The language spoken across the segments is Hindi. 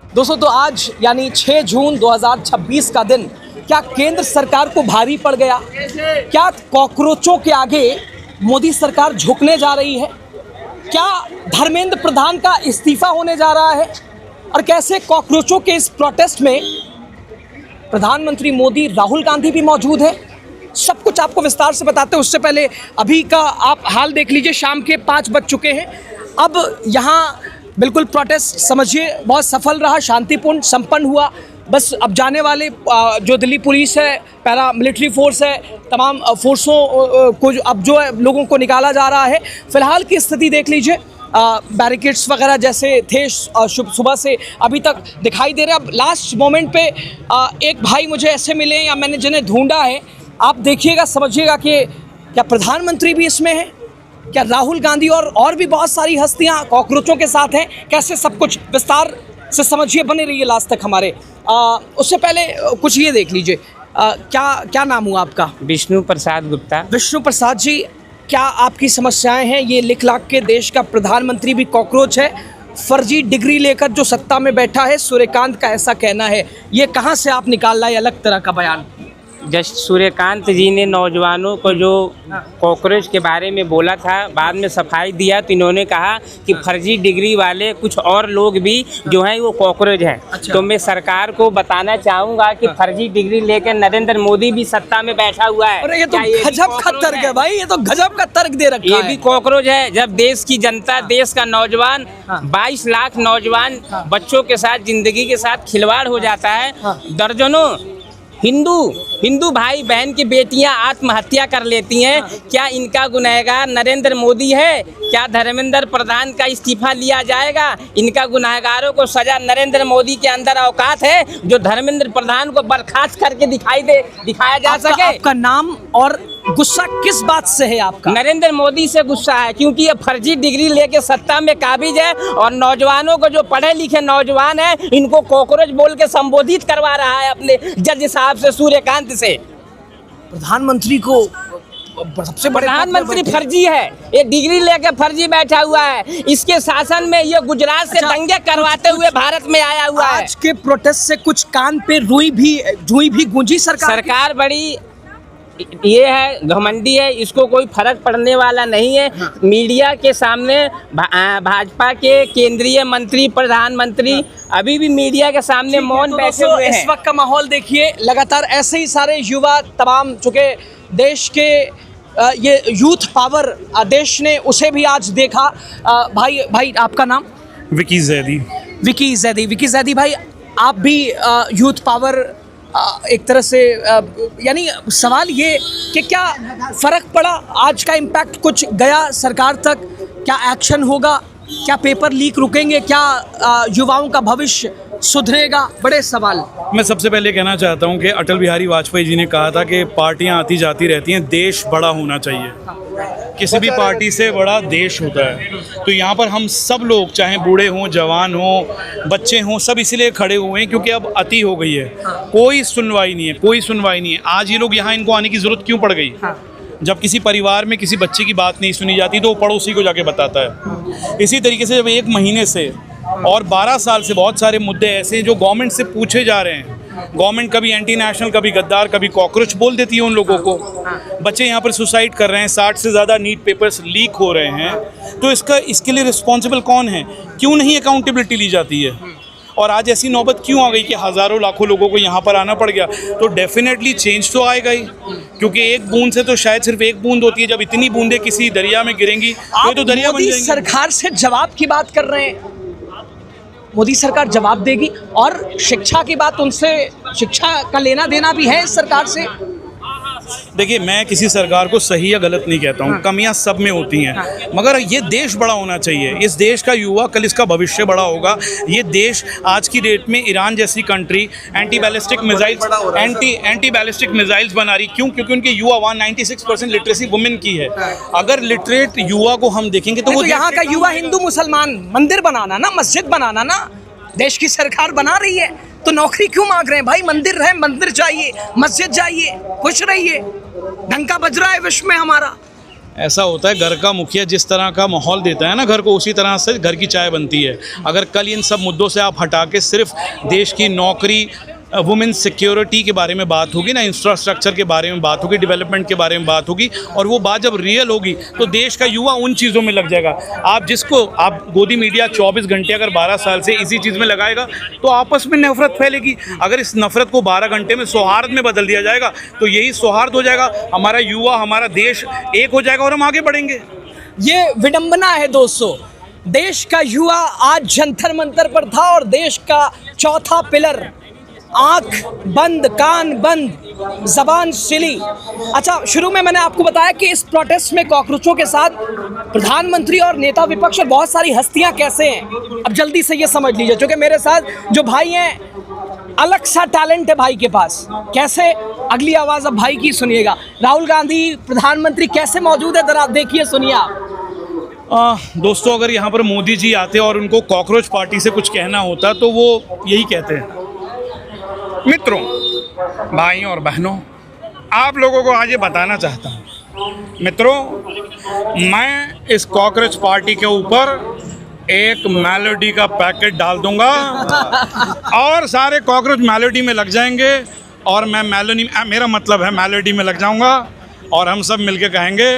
दोस्तों, तो आज यानी 6 जून 2026 का दिन क्या केंद्र सरकार को भारी पड़ गया? क्या कॉकरोचों के आगे मोदी सरकार झुकने जा रही है? क्या धर्मेंद्र प्रधान का इस्तीफा होने जा रहा है? और कैसे कॉकरोचों के इस प्रोटेस्ट में प्रधानमंत्री मोदी, राहुल गांधी भी मौजूद है? सब कुछ आपको विस्तार से बताते हैं। उससे पहले अभी का आप हाल देख लीजिए। शाम के 5 बज चुके हैं। अब यहाँ बिल्कुल प्रोटेस्ट समझिए बहुत सफल रहा, शांतिपूर्ण संपन्न हुआ। बस अब जाने वाले जो दिल्ली पुलिस है, पैरा मिलिट्री फोर्स है, तमाम फोर्सों को अब जो है लोगों को निकाला जा रहा है। फिलहाल की स्थिति देख लीजिए, बैरिकेड्स वगैरह जैसे थे सुबह से अभी तक दिखाई दे रहे। अब लास्ट मोमेंट पे एक भाई मुझे ऐसे मिले या मैंने जिन्हें ढूंढा है, आप देखिएगा, समझिएगा कि क्या प्रधानमंत्री भी इसमें है, क्या राहुल गांधी और भी बहुत सारी हस्तियां कॉकरोचों के साथ हैं। कैसे सब कुछ विस्तार से समझिए, बने रहिए लास्ट तक हमारे। उससे पहले कुछ ये देख लीजिए, क्या नाम हुआ आपका? विष्णु प्रसाद गुप्ता। विष्णु प्रसाद जी, क्या आपकी समस्याएं हैं? ये लिख लाख के देश का प्रधानमंत्री भी कॉकरोच है, फर्जी डिग्री लेकर जो सत्ता में बैठा है, सूर्यकांत का ऐसा कहना है। ये कहाँ से आप निकाल लाए अलग तरह का बयान? जस्ट सूर्यकांत जी ने नौजवानों को जो कॉकरोच के बारे में बोला था, बाद में सफाई दिया तो इन्होंने कहा कि फर्जी डिग्री वाले कुछ और लोग भी जो हैं वो कॉकरोच हैं। अच्छा। तो मैं सरकार को बताना चाहूँगा कि फर्जी डिग्री लेकर नरेंद्र मोदी भी सत्ता में बैठा हुआ है। अरे ये तो गजब का तर्क है भाई, ये तो गजब का तर्क दे रखा है। ये भी कॉकरोच है। जब देश की जनता, देश का नौजवान, 22 लाख नौजवान बच्चों के साथ, जिंदगी के साथ खिलवाड़ हो जाता है। दर्जनों हिंदू भाई बहन की बेटियां आत्महत्या कर लेती हैं। क्या इनका गुनहगार नरेंद्र मोदी है? क्या धर्मेंद्र प्रधान का इस्तीफा लिया जाएगा? इनका गुनहगारों को सजा नरेंद्र मोदी के अंदर औकात है जो धर्मेंद्र प्रधान को बर्खास्त करके दिखाया जा सके। आपका नाम और गुस्सा किस बात से है आपका? नरेंद्र मोदी से गुस्सा है क्योंकि ये फर्जी डिग्री लेके सत्ता में काबिज है और नौजवानों को, जो पढ़े लिखे नौजवान हैं, इनको कॉकरोच बोल के संबोधित करवा रहा है अपने जज साहब से, सूर्यकांत से। प्रधानमंत्री को सबसे बड़े प्रधानमंत्री फर्जी है, ये डिग्री लेके फर्जी बैठा हुआ है। इसके शासन में ये गुजरात से दंगे करवाते हुए भारत में आया हुआ है। आज के प्रोटेस्ट से कुछ कान पे रुई भी गूंजी। सरकार बड़ी ये है, घमंडी है, इसको कोई फर्क पड़ने वाला नहीं है। मीडिया के सामने भाजपा के केंद्रीय मंत्री, प्रधानमंत्री अभी भी मीडिया के सामने मौन बैठे हुए हैं। इस वक्त का माहौल देखिए, लगातार ऐसे ही सारे युवा, तमाम चूंकि देश के ये यूथ पावर देश ने उसे भी आज देखा। भाई आपका नाम? विकी जैदी। विकी जैदी भाई, आप भी यूथ पावर एक तरह से, यानी सवाल ये कि क्या फ़र्क पड़ा? आज का इम्पैक्ट कुछ गया सरकार तक? क्या एक्शन होगा? क्या पेपर लीक रुकेंगे? क्या युवाओं का भविष्य सुधरेगा? बड़े सवाल। मैं सबसे पहले कहना चाहता हूं कि अटल बिहारी वाजपेयी जी ने कहा था कि पार्टियां आती जाती रहती हैं, देश बड़ा होना चाहिए। किसी भी पार्टी से बड़ा देश होता है। तो यहाँ पर हम सब लोग, चाहे बूढ़े हों, जवान हों, बच्चे हों, सब इसीलिए खड़े हुए हैं क्योंकि अब अति हो गई है। कोई सुनवाई नहीं है। आज ये लोग यहाँ, इनको आने की ज़रूरत क्यों पड़ गई? जब किसी परिवार में किसी बच्चे की बात नहीं सुनी जाती तो वो पड़ोसी को जाके बताता है। इसी तरीके से जब 1 महीने से और 12 साल से बहुत सारे मुद्दे ऐसे हैं जो गवर्नमेंट से पूछे जा रहे हैं, गवर्नमेंट कभी एंटी नेशनल, कभी गद्दार, कभी कॉकरोच बोल देती है उन लोगों को। बच्चे यहाँ पर सुसाइड कर रहे हैं, 60 से ज़्यादा नीट पेपर्स लीक हो रहे हैं। तो इसके लिए रिस्पॉन्सिबल कौन है? क्यों नहीं अकाउंटेबिलिटी ली जाती है? और आज ऐसी नौबत क्यों आ गई कि हज़ारों लाखों लोगों को यहाँ पर आना पड़ गया? तो डेफिनेटली चेंज तो आएगा ही, क्योंकि एक बूंद से तो शायद सिर्फ एक बूंद होती है। जब इतनी बूंदें किसी दरिया में गिरेंगी तो दरिया बन जाएंगी। सरकार से जवाब की बात कर रहे हैं, मोदी सरकार जवाब देगी। और शिक्षा की बात, उनसे शिक्षा का लेना देना भी है इस सरकार से। देखिए, मैं किसी सरकार को सही या गलत नहीं कहता हूँ, कमियाँ सब में होती हैं, मगर ये देश बड़ा होना चाहिए। इस देश का युवा कल इसका भविष्य बड़ा होगा। ये देश आज की डेट में ईरान जैसी कंट्री एंटी बैलिस्टिक मिसाइल्स बना रही। क्यों? क्योंकि उनके युवा 96% लिटरेसी वुमेन की है। अगर लिटरेट युवा को हम देखेंगे तो वो यहाँ का युवा हिंदू मुसलमान, मंदिर बनाना ना, मस्जिद बनाना ना, देश की सरकार बना रही है तो नौकरी क्यों मांग रहे हैं भाई? मंदिर है, मंदिर चाहिए, मस्जिद चाहिए, खुश रहिए। डंका बज रहा है विश्व में हमारा। ऐसा होता है, घर का मुखिया जिस तरह का माहौल देता है ना घर को, उसी तरह से घर की चाय बनती है। अगर कल इन सब मुद्दों से आप हटा के सिर्फ देश की नौकरी, वुमेन सिक्योरिटी के बारे में बात होगी ना, इंफ्रास्ट्रक्चर के बारे में बात होगी, डेवलपमेंट के बारे में बात होगी, और वो बात जब रियल होगी तो देश का युवा उन चीज़ों में लग जाएगा। आप गोदी मीडिया 24 घंटे अगर 12 साल से इसी चीज़ में लगाएगा तो आपस में नफरत फैलेगी। अगर इस नफरत को 12 घंटे में सौहार्द में बदल दिया जाएगा तो यही सौहार्द हो जाएगा, हमारा युवा, हमारा देश एक हो जाएगा और हम आगे बढ़ेंगे। ये विडंबना है दोस्तों, देश का युवा आज जंतर मंतर पर था और देश का चौथा पिलर आंख बंद, कान बंद, जबान सिली। अच्छा, शुरू में मैंने आपको बताया कि इस प्रोटेस्ट में कॉकरोचों के साथ प्रधानमंत्री और नेता विपक्ष और बहुत सारी हस्तियां कैसे हैं। अब जल्दी से ये समझ लीजिए, क्योंकि मेरे साथ जो भाई हैं, अलग सा टैलेंट है भाई के पास। कैसे, अगली आवाज़ अब भाई की सुनिएगा। राहुल गांधी प्रधानमंत्री कैसे मौजूद है, जरा देखिए, सुनिए आप। दोस्तों, अगर यहाँ पर मोदी जी आते और उनको कॉकरोच पार्टी से कुछ कहना होता तो वो यही कहते हैं। मित्रों, भाइयों और बहनों, आप लोगों को आज ये बताना चाहता हूँ, मित्रों, मैं इस कॉकरोच पार्टी के ऊपर एक मेलोडी का पैकेट डाल दूंगा और सारे कॉकरोच मेलोडी में लग जाएंगे और मैं मेरा मतलब है मेलोडी में लग जाऊंगा और हम सब मिलके कहेंगे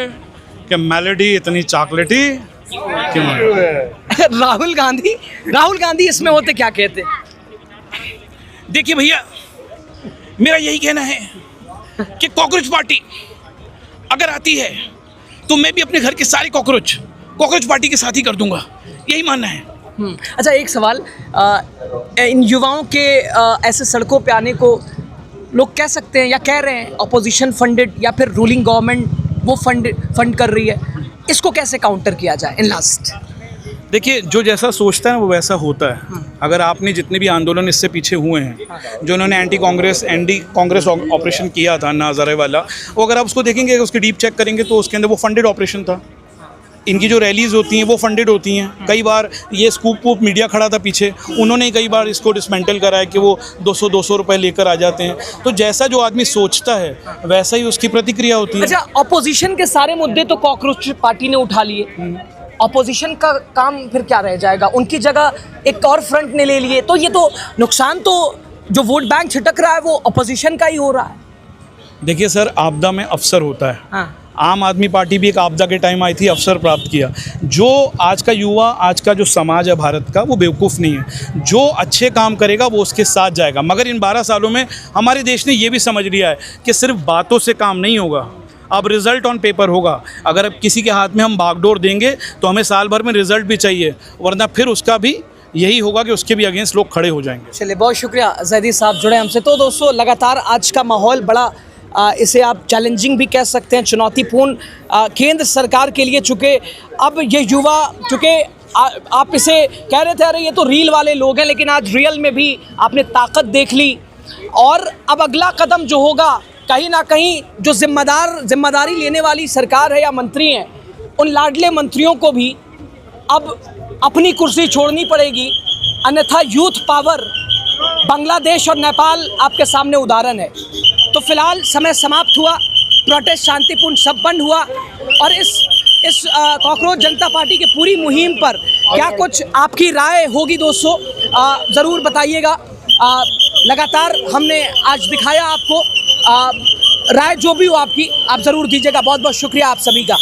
कि मेलोडी इतनी चॉकलेटी क्यों। राहुल गांधी इसमें होते क्या कहते? देखिए भैया, मेरा यही कहना है कि कॉकरोच पार्टी अगर आती है तो मैं भी अपने घर के सारे कॉकरोच पार्टी के साथ ही कर दूंगा, यही मानना है। अच्छा, एक सवाल, इन युवाओं के ऐसे सड़कों पे आने को लोग कह सकते हैं या कह रहे हैं अपोजिशन फंडेड या फिर रूलिंग गवर्नमेंट वो फंड कर रही है, इसको कैसे काउंटर किया जाए इन लास्ट? देखिए, जो जैसा सोचता है ना वो वैसा होता है। अगर आपने जितने भी आंदोलन इससे पीछे हुए हैं, जो उन्होंने एंटी कांग्रेस ऑपरेशन किया था नाज़ारे वाला, वो अगर आप उसको देखेंगे, उसकी डीप चेक करेंगे तो उसके अंदर वो फंडेड ऑपरेशन था। इनकी जो रैलीज़ होती हैं वो फंडेड होती हैं। कई बार ये स्कूप मीडिया खड़ा था पीछे, उन्होंने कई बार इसको डिसमेंटल करा है कि वो 200 रुपए लेकर आ जाते हैं। तो जैसा जो आदमी सोचता है वैसा ही उसकी प्रतिक्रिया होती है। अच्छा, अपोजिशन के सारे मुद्दे तो कॉकरोच पार्टी ने उठा लिए, अपोजिशन का काम फिर क्या रह जाएगा? उनकी जगह एक और फ्रंट ने ले लिए, तो ये तो नुकसान तो जो वोट बैंक छिटक रहा है वो अपोजिशन का ही हो रहा है। देखिए सर, आपदा में अवसर होता है। हाँ। आम आदमी पार्टी भी एक आपदा के टाइम आई थी, अवसर प्राप्त किया। जो आज का युवा, आज का जो समाज है भारत का, वो बेवकूफ़ नहीं है। जो अच्छे काम करेगा वो उसके साथ जाएगा। मगर इन 12 सालों में हमारे देश ने ये भी समझ लिया है कि सिर्फ बातों से काम नहीं होगा, अब रिज़ल्ट ऑन पेपर होगा। अगर अब किसी के हाथ में हम बागडोर देंगे तो हमें साल भर में रिज़ल्ट भी चाहिए, वरना फिर उसका भी यही होगा कि उसके भी अगेंस्ट लोग खड़े हो जाएंगे। चलिए, बहुत शुक्रिया जैदी साहब जुड़े हमसे। तो दोस्तों, लगातार आज का माहौल बड़ा इसे आप चैलेंजिंग भी कह सकते हैं, चुनौतीपूर्ण केंद्र सरकार के लिए, चूँकि अब ये युवा, चूँकि आप इसे कह रहे थे अरे ये तो रील वाले लोग हैं, लेकिन आज रियल में भी आपने ताकत देख ली। और अब अगला कदम जो होगा, कहीं ना कहीं जो जिम्मेदारी लेने वाली सरकार है या मंत्री हैं, उन लाडले मंत्रियों को भी अब अपनी कुर्सी छोड़नी पड़ेगी, अन्यथा यूथ पावर बांग्लादेश और नेपाल आपके सामने उदाहरण है। तो फिलहाल समय समाप्त हुआ, प्रोटेस्ट शांतिपूर्ण संपन्न हुआ और इस कॉकरोच जनता पार्टी की पूरी मुहिम पर क्या कुछ आपकी राय होगी दोस्तों, ज़रूर बताइएगा। लगातार हमने आज दिखाया आपको, राय जो भी हो आपकी, आप ज़रूर दीजिएगा। बहुत बहुत शुक्रिया आप सभी का।